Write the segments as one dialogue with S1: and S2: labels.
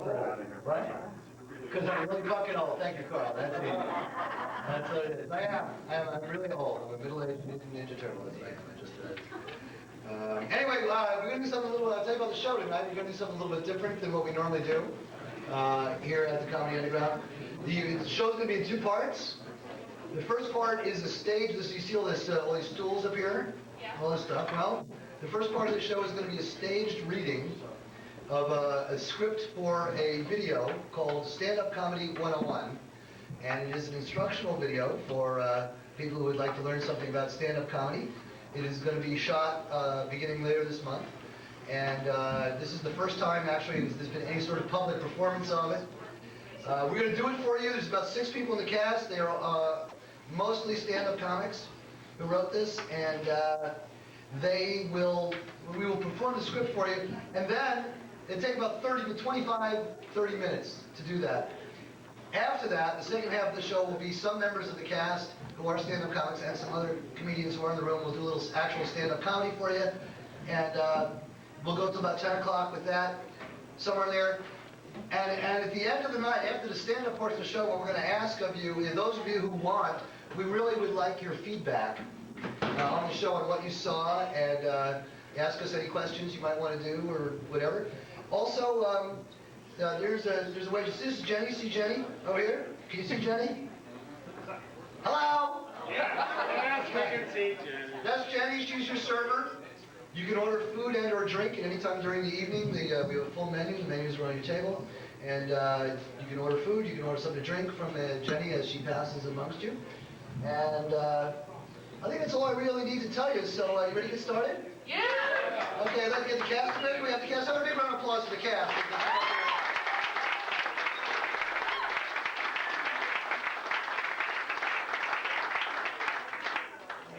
S1: Right? Because I'm really fucking old. Thank you, Carl. That's it. That's what it is. I am. I'm really old. I'm a middle-aged Ninja Turtle. That's what I am. Anyway, we're going to do something a little, I'll tell you about the show tonight. We're going to do something a little bit different than what we normally do here at the Comedy Underground. The show's going to be in two parts. The first part is the stage. You see all these stools up here? Yeah. All this stuff. Well, the first part of the show is going to be a staged reading of a script for a video called StandUp Comedy 101. And it is an instructional video for people who would like to learn something about stand-up comedy. It is going to be shot beginning later this month. And this is the first time, actually, there's been any sort of public performance of it. We're going to do it for you. There's about 6 people in the cast. They are mostly stand-up comics who wrote this. And we will perform the script for you. And then it'll take about 30 minutes to do that. After that, the second half of the show will be some members of the cast who are stand-up comics and some other comedians who are in the room. We'll do a little actual stand-up comedy for you. And we'll go till about 10 o'clock with that, somewhere there. And at the end of the night, after the stand-up portion of the show, what we're going to ask of you is, those of you who want, we really would like your feedback on the show and what you saw, and ask us any questions you might want to do or whatever. Also, there's a waitress. This is Jenny. See Jenny over here? Can you see Jenny? Hello?
S2: Yeah, we can see Jenny.
S1: That's Jenny. She's your server. You can order food and or drink at any time during the evening. We have a full menu. The menus are on your table. And you can order food. You can order something to drink from Jenny as she passes amongst you. And I think that's all I really need to tell you. So you ready to get started?
S3: Yeah!
S1: Okay, let's get the cast ready. We have the cast. Have a big round of applause for the cast.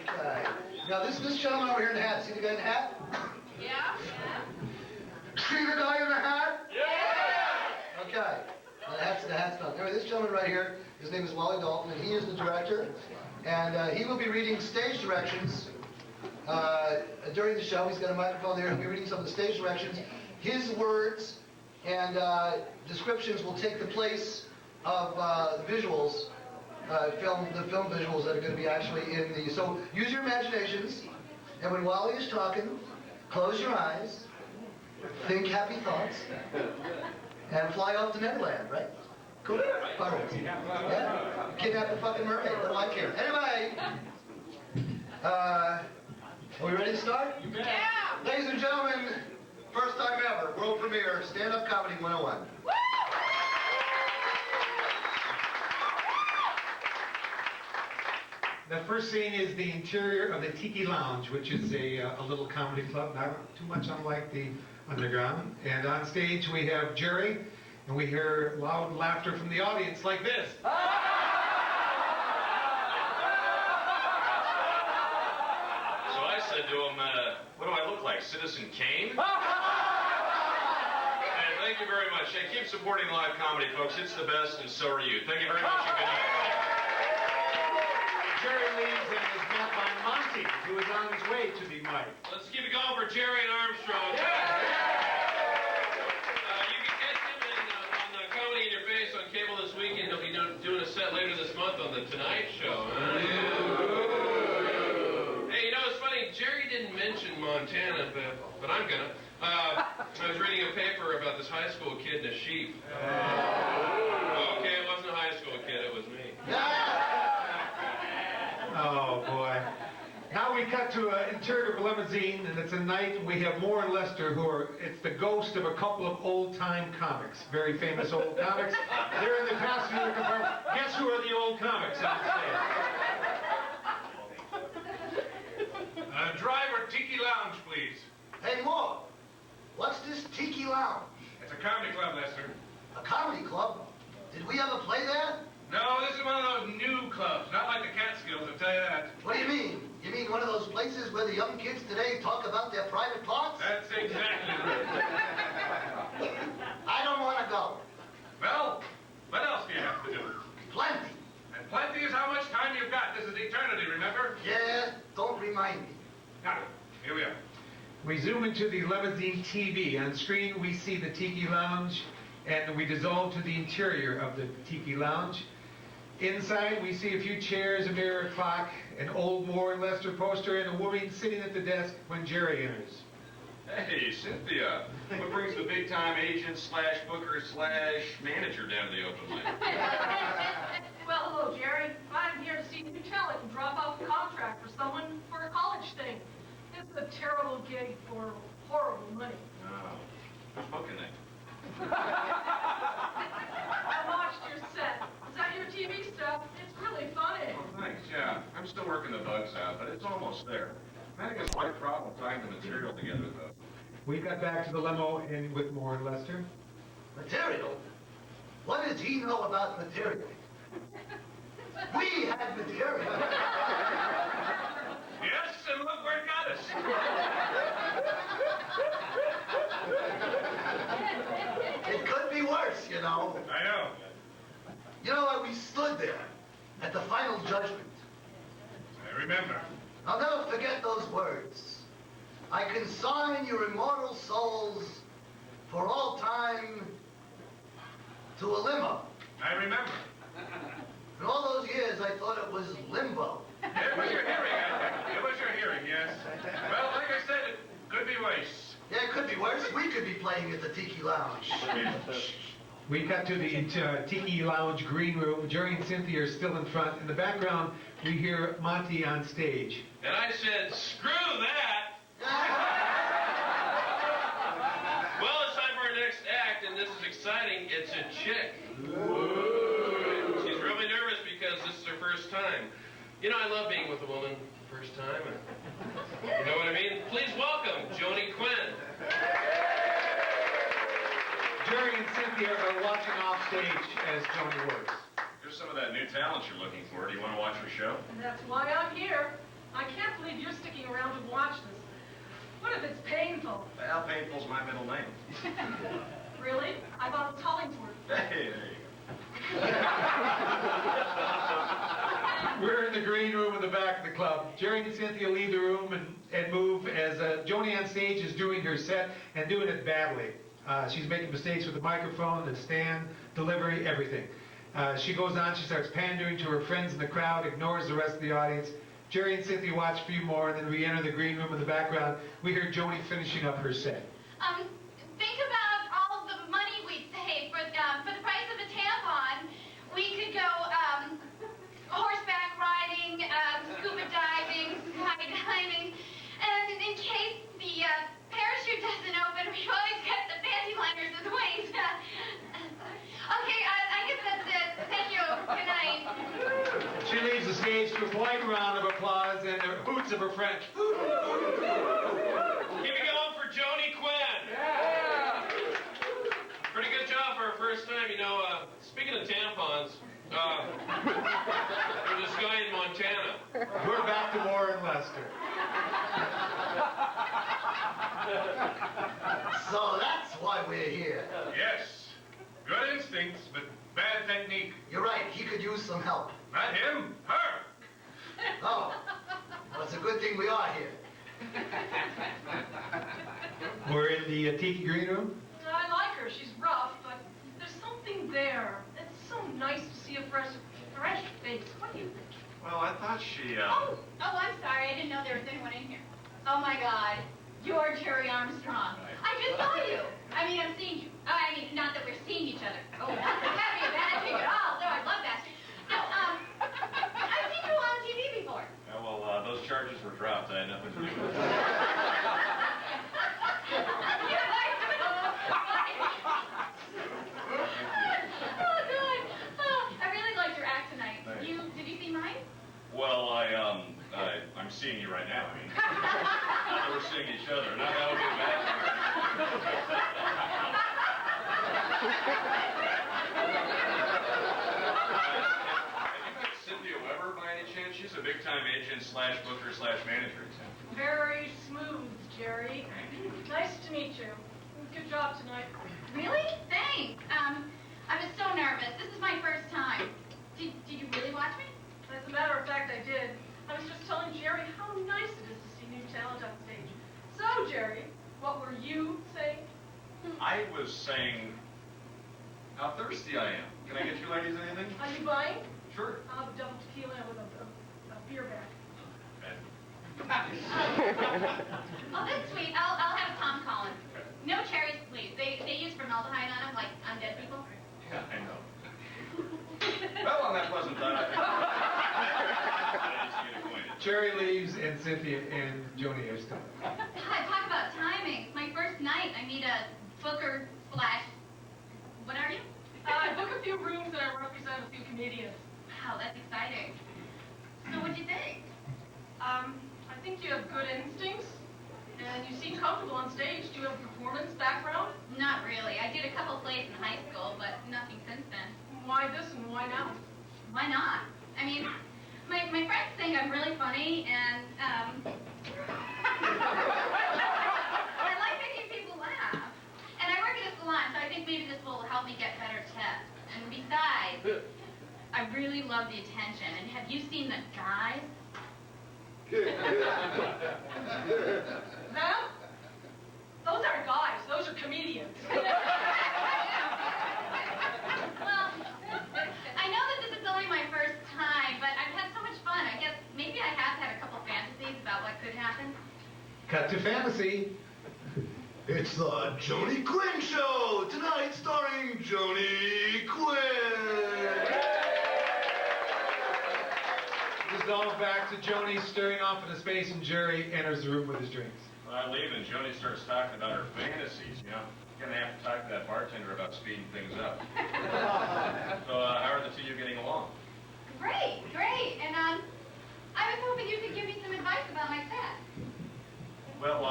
S1: Okay. Now this gentleman over here in the hat. See the guy in the hat?
S3: Yeah?
S1: See the guy in the hat?
S3: Yeah!
S1: Okay. Well, the hat's done. Anyway, this gentleman right here, his name is Wally Dalton, and he is the director. And he will be reading stage directions during the show. He's got a microphone there. He'll be reading some of the stage directions. His words and descriptions will take the place of the visuals, the film visuals that are going to be actually in the... So use your imaginations, and when Wally is talking, close your eyes, think happy thoughts, and fly off to Neverland, right? Cool? Pirates. Yeah? Kidnap the fucking mermaid. What do I care? Anyway, are we ready to start?
S3: Yeah!
S1: Ladies and gentlemen, first time ever, world premiere, Stand-Up Comedy 101.
S3: Woo!
S2: The first scene is the interior of the Tiki Lounge, which is a little comedy club, not too much unlike the Underground. And on stage we have Jerry, and we hear loud laughter from the audience like this.
S4: So I said to him, what do I look like, Citizen Kane? And thank you very much. And keep supporting live comedy, folks. It's the best, and so are you. Thank you very much, and good night.
S2: Jerry leaves and is met by Monty, who is on his way to the mic.
S4: Let's keep it going for Jerry and Armstrong. You can catch him on Comedy in Your Face on cable this weekend. He'll be doing a set later this month on The Tonight Show. Hey, you know, it's funny, Jerry didn't mention Montana, but I'm gonna. I was reading a paper about this high school kid and a sheep. Okay, it wasn't a high school kid, it was me.
S2: Oh, boy. Now we cut to an interior of a limousine, and it's a night, and we have Moore and Lester, it's the ghost of a couple of old-time comics, very famous old comics. They're in the passenger compartment. Guess who are the old comics on stage?
S5: Driver, Tiki Lounge, please.
S1: Hey, Moore, what's this Tiki Lounge?
S5: It's a comedy club, Lester.
S1: A comedy club? Did we ever play there?
S5: No, this is one of those new clubs, not like the Catskills, I'll tell you that.
S1: What do you mean? You mean one of those places where the young kids today talk about their private parts?
S5: That's exactly right.
S1: I don't want to go.
S5: Well, what else do you have to do?
S1: Plenty.
S5: And plenty is how much time you've got. This is eternity, remember?
S1: Yeah, don't remind me.
S5: Now, here we are.
S2: We zoom into the limousine TV. On screen, we see the Tiki Lounge and we dissolve to the interior of the Tiki Lounge. Inside, we see a few chairs, a mirror clock, an old Moore and Lester poster, and a woman sitting at the desk when Jerry enters.
S6: Hey, Cynthia. What brings the big-time agent slash booker slash manager down to the open mic?
S3: Well, hello, Jerry. I'm here to see new talent and drop off a contract for someone for a college thing. It's a terrible gig for horrible money.
S6: Oh, who's booking it?
S3: I watched your set. Is that your TV stuff? It's really funny.
S6: Oh, thanks, yeah. I'm still working the bugs out, but it's almost there. I think it's quite a problem tying the material together, though.
S2: We got back to the limo and with Moore and Lester.
S1: Material? What does he know about material? We had material.
S5: Yes, and look where it got us.
S1: It could be worse, you know.
S5: I know.
S1: You know, we stood there at the final judgment.
S5: I remember.
S1: I'll never forget those words. I consign your immortal souls for all time to a limo.
S5: I remember.
S1: For all those years, I thought it was limbo.
S5: It was your hearing, I think. It was your hearing, yes. Well, like I said, it could be worse.
S1: Yeah, it could be worse. We could be playing at the Tiki Lounge.
S2: We got to the Tiki Lounge green room. Jerry and Cynthia are still in front. In the background, we hear Monty on stage.
S4: And I said, screw that! Well, it's time for our next act, and this is exciting. It's a chick. She's really nervous because this is her first time. You know, I love being with a woman first time. You know what I mean? Please welcome Joni Quinn.
S2: Jerry and Cynthia are watching off stage as Joni works.
S6: Here's some of that new talent you're looking for. Do you want to watch her show?
S3: That's why I'm here. I can't believe you're sticking around to watch this. What if it's painful?
S6: Well, painful's my middle name.
S3: Really? I thought it was Hollingsworth.
S6: Hey, there you
S2: We're in the green room in the back of the club. Jerry and Cynthia leave the room and move as Joni on stage is doing her set and doing it badly. She's making mistakes with the microphone, the stand, delivery, everything. She goes on, she starts pandering to her friends in the crowd, ignores the rest of the audience. Jerry and Cynthia watch a few more, and then we enter the green room in the background. We hear Joni finishing up her set.
S7: Think about all the money we'd save for the price of a tampon. We could go horseback riding, scuba diving, skydiving, and in case the parachute doesn't open, we always get the panty liners as wings. Okay, I guess that's it. Thank you. Good night.
S2: She leaves the stage to a polite round of applause and the hoots of her friends.
S4: Keep it going for Joni Quinn. Yeah. Pretty good job for her first time. You know, speaking of tampons, there's this guy in Montana.
S2: We're back to Moore and Lester.
S1: So that's why we're here.
S5: Yes. Good instincts, but bad technique.
S1: You're right, he could use some help.
S5: Not him, her.
S1: Oh, well, it's a good thing we are here.
S2: We're in the Tiki green room.
S3: I like her. She's rough, but there's something there. It's so nice to see a fresh face. What do you think?
S6: Well, I thought she,
S7: Oh, I'm sorry. I didn't know there was anyone in here. Oh my God, you're Jerry Armstrong. I just saw you. I mean, I'm seeing you. I mean, not that we're seeing each other. Oh, that can't be a bad thing at all. No, I love that. No, I've seen you on TV before.
S6: yeah, well, those charges were dropped. I had nothing to do with it.
S7: Oh, good. Oh, I really liked your act tonight.
S6: Thanks.
S7: Did you see mine?
S6: Well, I'm seeing you right now. I mean, we're seeing each other. Not that would be a bad thing. Have you met Cynthia Weber by any chance? She's a big-time agent slash booker slash manager in town.
S3: Very smooth, Jerry. Nice to meet you. Good job tonight.
S7: Really? Thanks. I was so nervous. This is my first time. Did you really watch me?
S3: As a matter of fact, I did. I was just telling Jerry how nice it is to see new talent on stage. So, Jerry, what were you saying?
S6: I was saying how thirsty I am. Can I get you ladies anything?
S3: Are you buying?
S6: Sure.
S3: I'll have a double tequila with a beer back.
S7: Oh, that's sweet. I'll have Tom Collins. No cherries, please. They use formaldehyde on them, like undead people.
S6: Yeah, I know. Well, on that pleasant thought, I think get acquainted.
S2: Jerry leaves, and Cynthia and Joni are still.
S7: God, talk about timing. It's my first night. I meet a booker slash... What are you?
S3: I book a few rooms and I represent a few comedians.
S7: Wow, that's exciting. So what'd you think?
S3: I think you have good instincts, and you seem comfortable on stage. Do you have a performance background?
S7: Not really. I did a couple plays in high school, but nothing since then.
S3: Why this and why now?
S7: Why not? I mean, my friends think I'm really funny, and I like making people laugh. And I work at a salon, so I think maybe this will help me get better tips. And besides, I really love the attention. And have you seen the guys?
S3: Them? Those aren't guys. Those are comedians.
S7: Well, I know that this is only my first time, but I've had so much fun. I guess maybe I have had a couple fantasies about what could happen.
S2: Cut to fantasy.
S1: It's the Joni Quinn Show! Tonight starring Joni Quinn!
S2: This is all back to Joni staring off into space, and Jerry enters the room with his drinks.
S6: I leave and Joni starts talking about her fantasies, you know. Gonna have to talk to that bartender about speeding things up. So, how are the two of you getting along?
S7: Great, great. And I was hoping you could give me some advice about my set.
S6: Well,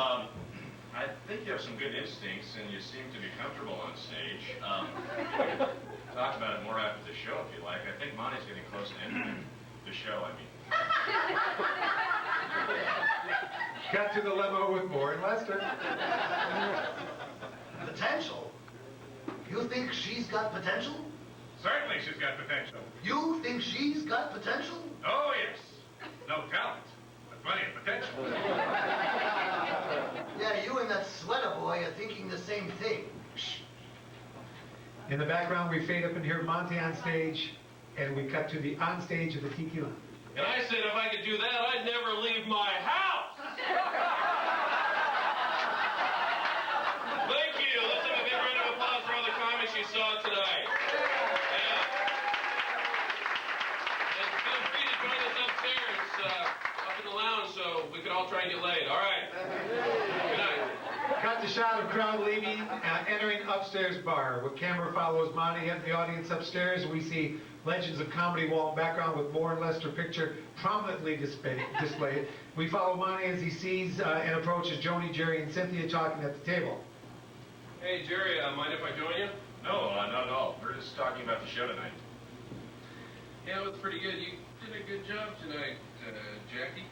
S6: I think you have some good instincts and you seem to be comfortable on stage. Talk about it more after the show if you like. I think Monty's getting close to ending the show, I mean.
S2: Cut to the limo with Moore and Lester.
S1: Potential? You think she's got potential?
S5: Certainly she's got potential.
S1: You think she's got potential?
S5: Oh, yes. No talent, but plenty of potential.
S1: Yeah, you and that sweater boy are thinking the same thing.
S2: In the background, we fade up and hear Monty on stage, and we cut to the on stage of the Tiki Lounge.
S4: And I said if I could do that, I'd never leave my house. Thank you. Let's have a big round of applause for all the comics you saw tonight. And feel free to join us upstairs, up in the lounge, so we could all try and get laid. All right. Good night.
S2: Cut to shot of crowd leaving, entering upstairs bar. With camera follows Monty and the audience upstairs. We see Legends of Comedy wall background with Moore and Lester picture prominently displayed. We follow Monty as he sees and approaches Joni, Jerry, and Cynthia talking at the table.
S4: Hey, Jerry, mind if I join you?
S6: No, not at all. We're just talking about the show tonight.
S4: Yeah, it was pretty good. You did a good job tonight, Jackie.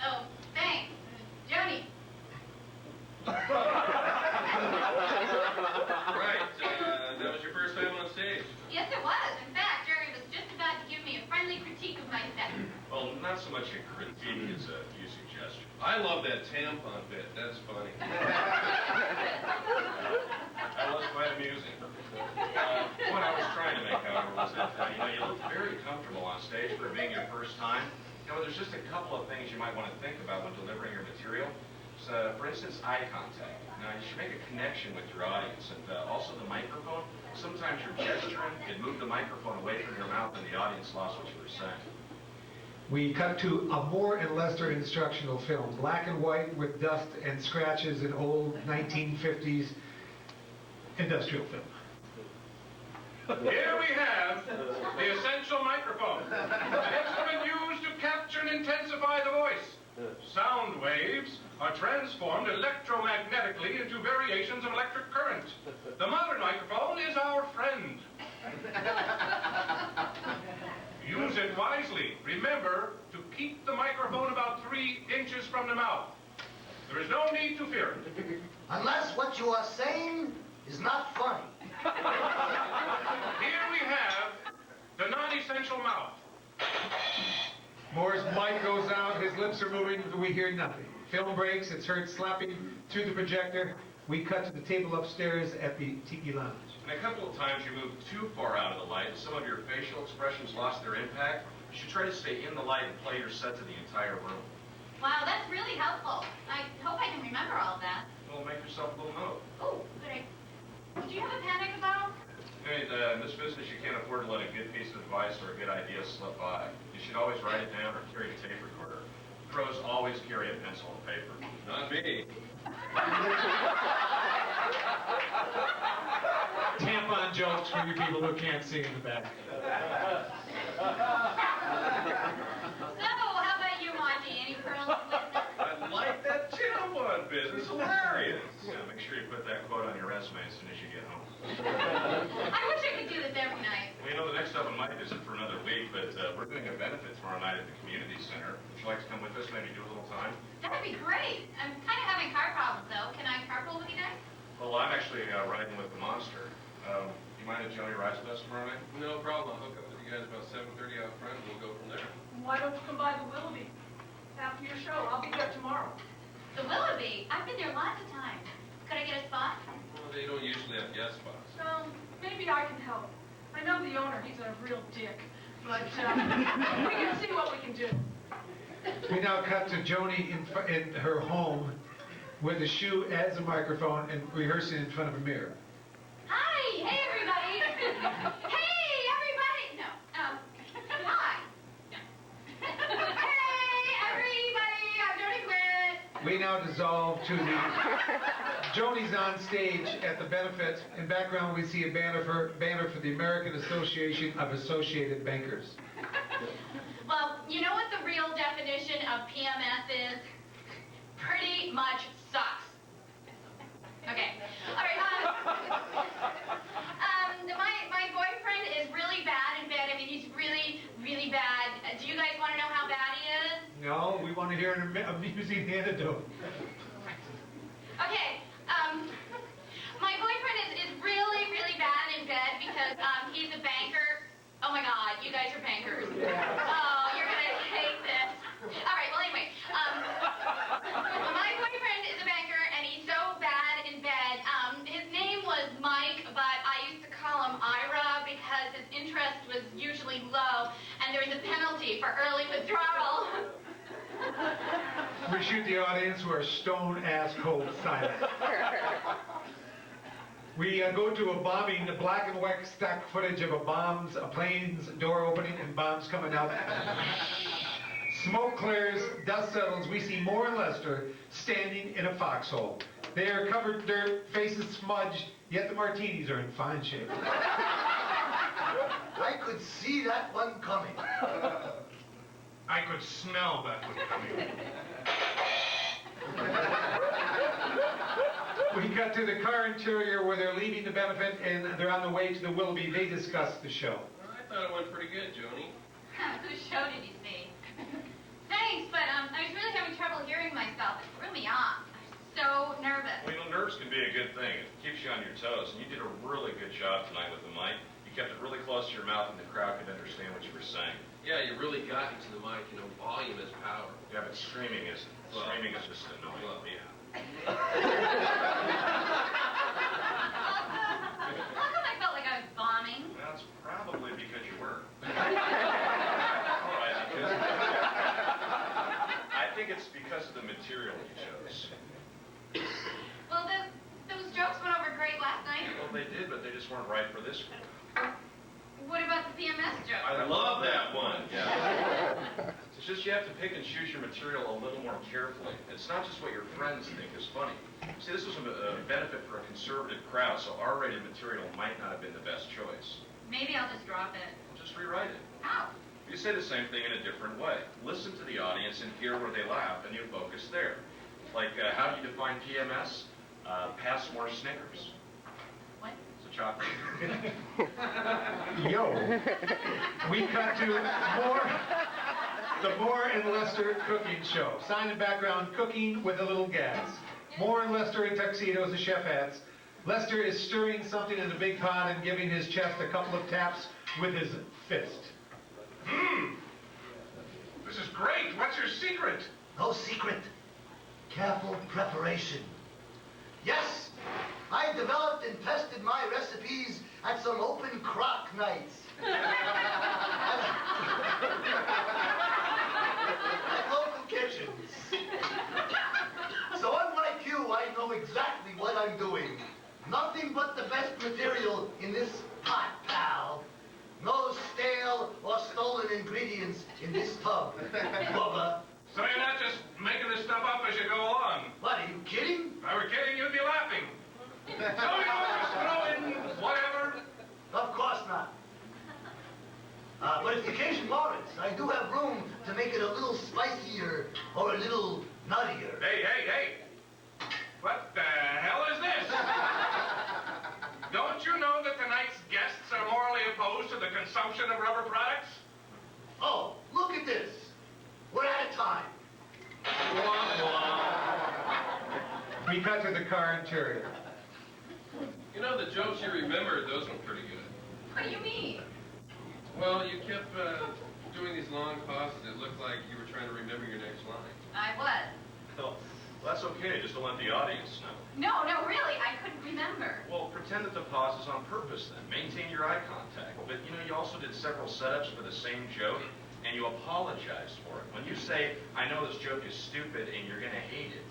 S7: Oh, thanks. Joni.
S4: Right, that was your first time on stage.
S7: Yes, it was. In fact, Jerry was just about to give me a friendly critique of my set.
S6: Well, not so much a critique as a few suggestions.
S4: I love that tampon bit. That's funny.
S6: That was quite amusing. What I was trying to make, however, was that you look very comfortable on stage for being your first time. There's just a couple of things you might want to think about when delivering your material. So, for instance, eye contact. Now, you should make a connection with your audience, and also the microphone. Sometimes your gesturing could move the microphone away from your mouth, and the audience lost what you were saying.
S2: We cut to a Moore and Lester instructional film, black and white with dust and scratches, an old 1950s industrial film.
S5: Here we have the essential microphone. An instrument used to capture and intensify the voice. Sound waves are transformed electromagnetically into variations of electric current. The modern microphone is our friend. Use it wisely. Remember to keep the microphone about 3 inches from the mouth. There is no need to fear it.
S1: Unless what you are saying is not funny.
S5: Here we have the non-essential mouth.
S2: Moore's mic goes out, his lips are moving, but we hear nothing. Film breaks, it's heard slapping through the projector. We cut to the table upstairs at the Tiki Lounge.
S6: And a couple of times you moved too far out of the light and some of your facial expressions lost their impact. You should try to stay in the light and play your set to the entire room.
S7: Wow, that's really helpful. I hope I can remember all of that.
S6: Well, make yourself a little note.
S7: Oh, good idea. Did you have a panic about?
S6: Hey, in this business, you can't afford to let a good piece of advice or a good idea slip by. You should always write it down or carry a tape recorder. Pros always carry a pencil and paper.
S4: Not me.
S2: Tampon jokes for you people who can't see in the back.
S7: So, how about you, Monty? Any pearls of wisdom?
S6: I like that tampon business. Hilarious. Yeah, make sure you put that quote on your resume as soon as you get home.
S7: I wish I could do this every night.
S6: Well, you know, the next open mic isn't for another week, but we're doing a benefit tomorrow night at the community center. Would you like to come with us, maybe do a little time?
S7: That'd be great. I'm kind of having car problems, though. Can I carpool with you guys?
S6: Well, I'm actually riding with the monster. You mind if Joni rides with us tomorrow night?
S4: No problem. I'll hook up with you guys about 7:30 out front, and we'll go from there.
S3: Why don't you come by the Willoughby after your show? I'll be there tomorrow.
S7: The Willoughby. I've been there lots of times. Could I get a spot?
S4: Well, they don't usually have guest spots.
S3: So, maybe I can help. I know the owner. He's a real dick. But we can see what we can do.
S2: We now cut to Joni in her home with a shoe as a microphone and rehearsing in front of a mirror.
S7: Hi! Hey, everybody! Hey, everybody! No. Hi! Hey, everybody! I'm Joni Quinn!
S2: We now dissolve to the... Joni's on stage at the benefit. In background, we see a banner for the American Association of Associated Bankers.
S7: Well, you know what the real definition of PMS is? Pretty much sucks. Okay. All right. My boyfriend is really bad in bed. I mean, he's really, really bad. Do you guys want to know how bad he is?
S2: No, we want to hear an amusing anecdote.
S7: Okay. My boyfriend is really, really bad in bed because he's a banker. Oh my God, you guys are bankers. Oh, you're gonna hate this. All right. Well, anyway, my boyfriend is a banker and he's so bad in bed. His name was Mike, but I used to call him Ira because his interest was usually low and there was a penalty for early withdrawal.
S2: We shoot the audience who are stone-ass cold silent. We go to a bombing, black and white stock footage of a plane's door opening and bombs coming out. Smoke clears, dust settles. We see Moore and Lester standing in a foxhole. They are covered in dirt, faces smudged, yet the martinis are in fine shape.
S1: I could see that one coming.
S5: I could smell that one coming.
S2: We cut to the car interior where they're leaving the benefit and they're on the way to the Willoughby. They discuss the show.
S4: I thought it went pretty good, Joni.
S7: Whose show did you see? Thanks, but I was really having trouble hearing myself. It threw me off. I was so nervous.
S6: Well, you know, nerves can be a good thing. It keeps you on your toes, and you did a really good job tonight with the mic. You kept it really close to your mouth, and the crowd could understand what you were saying.
S4: Yeah, you really got into the mic. You know, volume is power.
S6: Yeah, but screaming isn't.
S4: Well,
S6: Screaming is just annoying.
S4: Well, yeah.
S7: How come I felt like I was bombing?
S6: That's probably because you were. I think it's because of the material you chose.
S7: Well, those jokes went over great last night.
S6: Well, they did, but they just weren't right for this group.
S7: What about the PMS joke?
S6: I love that one. Yeah. It's just you have to pick and choose your material a little more carefully. It's not just what your friends think is funny. See, this was a benefit for a conservative crowd, so R-rated material might not have been the best choice.
S7: Maybe I'll just drop it.
S6: Just rewrite it.
S7: How?
S6: You say the same thing in a different way. Listen to the audience and hear where they laugh, and you focus there. Like, how do you define PMS? Pass more Snickers.
S7: What?
S6: It's a chocolate.
S2: Yo. We cut to the Moore and Lester cooking show. Sign in background, cooking with a little gas. Moore and Lester in tuxedos and chef hats. Lester is stirring something in a big pot and giving his chest a couple of taps with his fist.
S5: This is great. What's your secret?
S1: No secret. Careful preparation. Yes, I developed and tested my recipes at some open crock nights. At local kitchens. So unlike you, I know exactly what I'm doing. Nothing but the best material in this pot, pal. No stale or stolen ingredients in this tub, Bubba.
S5: So you're not just making this stuff up as you go along.
S1: What, are you kidding?
S5: If I were kidding, you'd be laughing. So you don't just throw in whatever?
S1: Of course not. But if the occasion warrants, I do have room to make it a little spicier or a little nuttier.
S5: Hey. What the hell is this? Don't you know that tonight's guests are morally opposed to the consumption of rubber products?
S1: Oh, look at this. We're out of time.
S2: We cut to the car interior.
S4: You know, the jokes you remembered, those were pretty good.
S7: What do you mean?
S4: Well, you kept doing these long pauses. It looked like you were trying to remember your next line.
S7: I was.
S6: Well, that's okay. Just don't let the audience know.
S7: No, really, I couldn't remember.
S6: Well, pretend that the pause is on purpose then. Maintain your eye contact. But, you also did several setups for the same joke, and you apologized for it. When you say, I know this joke is stupid and you're going to hate it,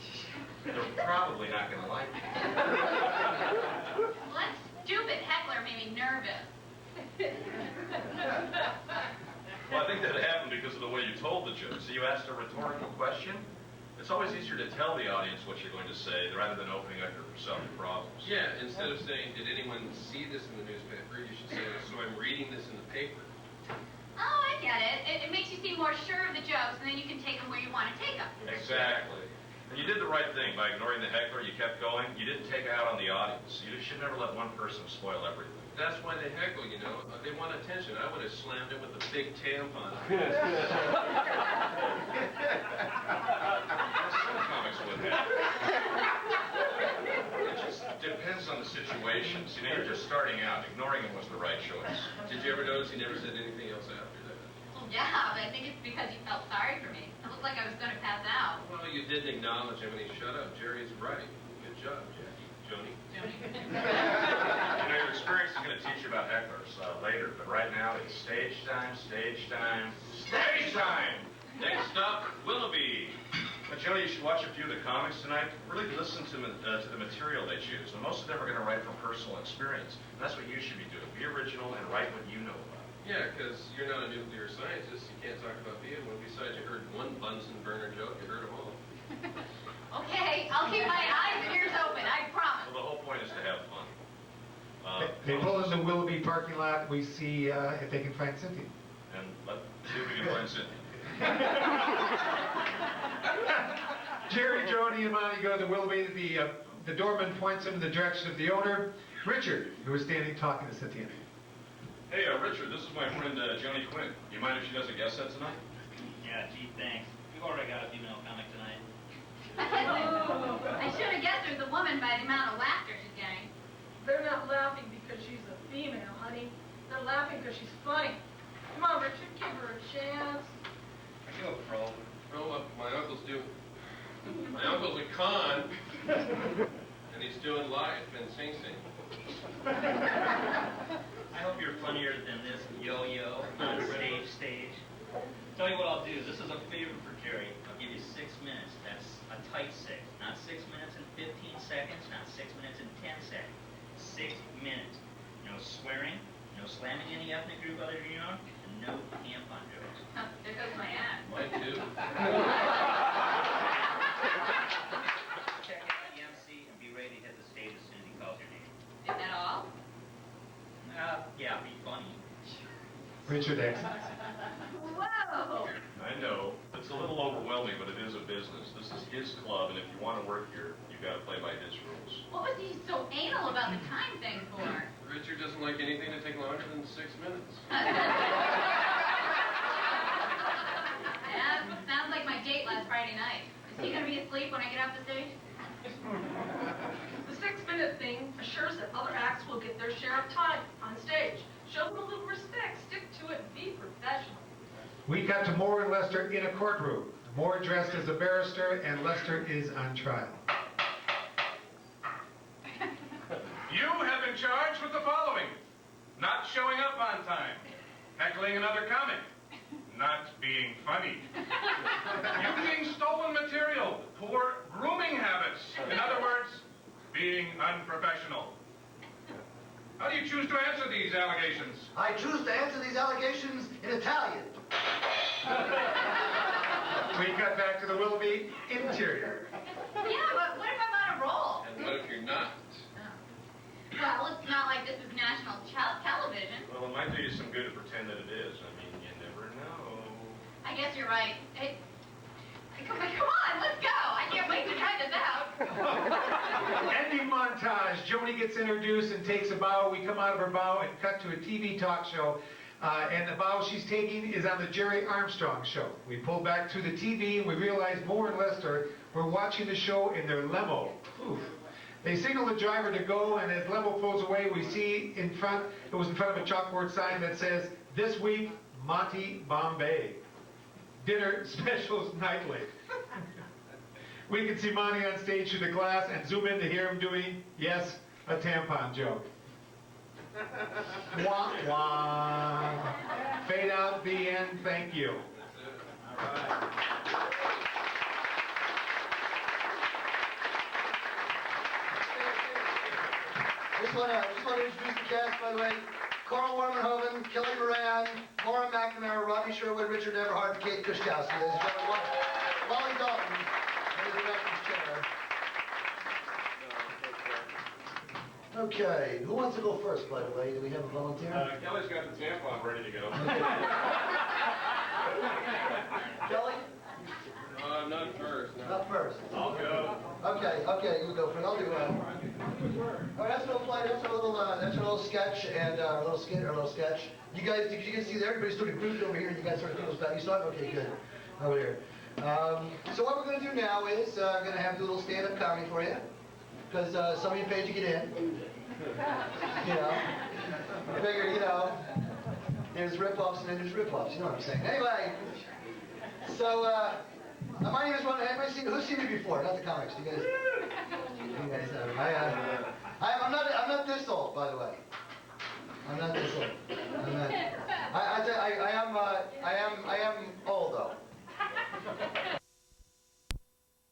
S6: they're probably not going to like it.
S7: Well, that stupid heckler made me nervous.
S6: Well, I think that happened because of the way you told the joke. So you asked a rhetorical question. It's always easier to tell the audience what you're going to say rather than opening up yourself to problems.
S4: Yeah, instead of saying, did anyone see this in the newspaper, you should say, so I'm reading this in the paper.
S7: Oh, I get it. It makes you seem more sure of the jokes, and then you can take them where you want to take them.
S6: Exactly. And you did the right thing by ignoring the heckler. You kept going. You didn't take it out on the audience. You should never let one person spoil everything.
S4: That's why they heckle, They want attention. I would have slammed it with a big tampon.
S6: Some comics would have. It just depends on the situations. You're just starting out. Ignoring him was the right choice.
S4: Did you ever notice he never said anything else after that?
S7: Well, yeah, but I think it's because you felt sorry for me. It looked like I was going to pass out.
S4: Well, you didn't acknowledge him when he shut up. Jerry's right. Good job, Jackie. Joni.
S6: Your experience is going to teach you about hecklers later, but right now it's stage time, stage time, stage time! Next up, Willoughby. Now, Joni, you should watch a few of the comics tonight. Really listen to the material they choose. And most of them are going to write from personal experience. And that's what you should be doing. Be original and write what you know about.
S4: Yeah, because you're not a nuclear scientist. You can't talk about being one. Besides, you heard one Bunsen burner joke. You heard them all.
S7: Okay, I'll keep my eyes and ears open, I promise.
S6: Well, the whole point is to have fun.
S2: They pull in the Willoughby parking lot. We see if they can find Cynthia.
S6: And let's see if we can find Cynthia.
S2: Jerry, Joni, and Monty go to the Willoughby. The doorman points them in the direction of the owner, Richard, who is standing talking to Cynthia.
S6: Hey, Richard, this is my friend Joni Quinn. You mind if she does a guest set tonight?
S8: Yeah, gee, thanks. We've already got a female comic tonight.
S7: I should have guessed there's a woman by the amount of laughter she's getting.
S3: They're not laughing because she's a female, honey. They're laughing because she's funny. Come on, Richard, give her a chance.
S8: Are you a pro?
S4: Well, my uncle's doing... My uncle's a con. And he's doing live in Sing Sing.
S8: I hope you're funnier than this yo-yo on stage. Tell you what I'll do. This is a favor for Jerry. I'll give you 6 minutes. That's a tight 6. Not 6 minutes and 15 seconds. Not 6 minutes and 10 seconds. 6 minutes. No swearing. No slamming any ethnic group other than your own. And no tampon jokes.
S7: Oh, there goes my ad.
S4: Mine too.
S8: Check out the MC and be ready to hit the stage as soon as he calls your name.
S7: Is that all?
S8: Yeah, be funny.
S2: Richard exits.
S7: Whoa!
S6: I know. It's a little overwhelming, but it is a business. This is his club, and if you want to work here, you've got to play by his rules.
S7: What was he so anal about the time thing for?
S4: Richard doesn't like anything to take longer than 6 minutes.
S7: Yeah, sounds like my date last Friday night. Is he going to be asleep when I get off the stage?
S3: The 6-minute thing assures that other acts will get their share of time on stage. Show them a little respect, stick to it, and be professional.
S2: We cut to Moore and Lester in a courtroom. Moore dressed as a barrister, and Lester is on trial.
S5: showing up on time. Heckling another comic. Not being funny. Using stolen material. Poor grooming habits. In other words, being unprofessional. How do you choose to answer these allegations?
S1: I choose to answer these allegations in Italian.
S2: We cut back to the Willoughby interior.
S7: Yeah, but what if I'm on a roll?
S4: And what if you're not?
S7: Well, it's not like this is national television.
S6: Well, it might do you some good to pretend that it is. I mean, you never know.
S7: I guess you're right. Come on, let's go. I can't wait to try this out.
S2: Ending montage. Joni gets introduced and takes a bow. We come out of her bow and cut to a TV talk show. And the bow she's taking is on the Jerry Armstrong show. We pull back to the TV and we realize Moore and Lester were watching the show in their limo. Oof. They signal the driver to go, and as limo pulls away, we see it was in front of a chalkboard sign that says, "This week, Monty Bombay. Dinner specials nightly." We can see Monty on stage through the glass and zoom in to hear him doing, yes, a tampon joke. Wah, wah. Fade out, the end, thank you.
S1: All right. Just want to introduce the cast, by the way. Carl Warmanhoven, Kelly Moran, Maura McNamara, Rodney Sherwood, Richard Everhart, and Kate Kushkowski. Ladies and gentlemen, Wally Dalton in the director's chair. Okay, who wants to go first, by the way? Do we have a volunteer?
S6: Kelly's got the tampon ready to go.
S1: Kelly?
S4: Not first. No.
S1: Not first.
S6: I'll go.
S1: Okay, you go first. I'll do all right, that's our little sketch and our little skit, our little sketch. You guys, did you guys see there? Everybody's sort of grouped over here. You guys sort of people's back. You saw it? Okay, good. Over here. So what we're going to do now is I'm going to have a little stand-up comedy for you, because some of you paid to get in. You know, I figure, there's rip-offs and then there's rip-offs. You know what I'm saying? Anyway, so my name is Ron. Who's seen me before? Not the comics. You guys have. I'm not this old, by the way. I'm not this old. I'm not. I